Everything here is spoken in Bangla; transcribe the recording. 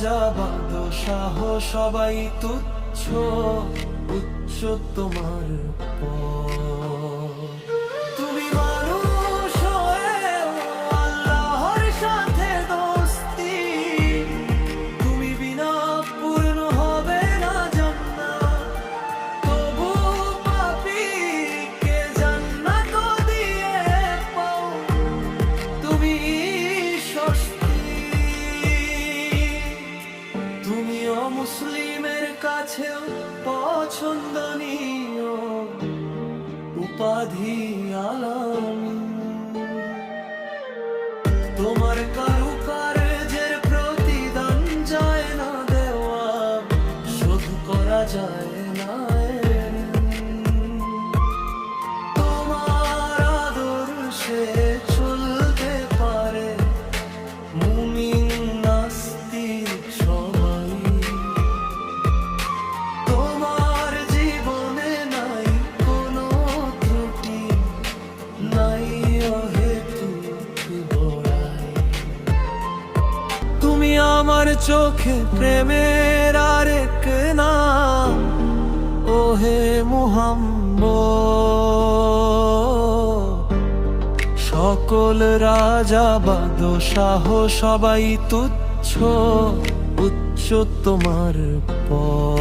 রাজা বাদশাহ সবাই তুচ্ছ, উচ্চ তোমার পদ। তুমি মানুষ হয়েও আল্লাহর সাথে দোস্তি, তুমি বিনা পূর্ণ হবে না জান্নাত, তবু পাপীকে জান্নাত দিয়ে পাও তুমি স্বস্তি। তুমিও মুসলিমের কাছেও পছন্দনীয় উপাধি আলামিন। তোমার কারুকার্যের প্রতিদান যায় না দেওয়া, শোধ করা যায় না এমনি। তোমার আদর্শে চলতে পারে মুমিন নাস্তিক সবাই। তোমার জীবনে নাই কোনো ত্রুটি, নাই অহেতুক বড়াই। তুমি আমার চোখে প্রেমের আরেক নাম, ওহে মুহাম্মদ। সকল রাজা বাদশাহ সবাই তুচ্ছ, উচ্চ তোমার পদ।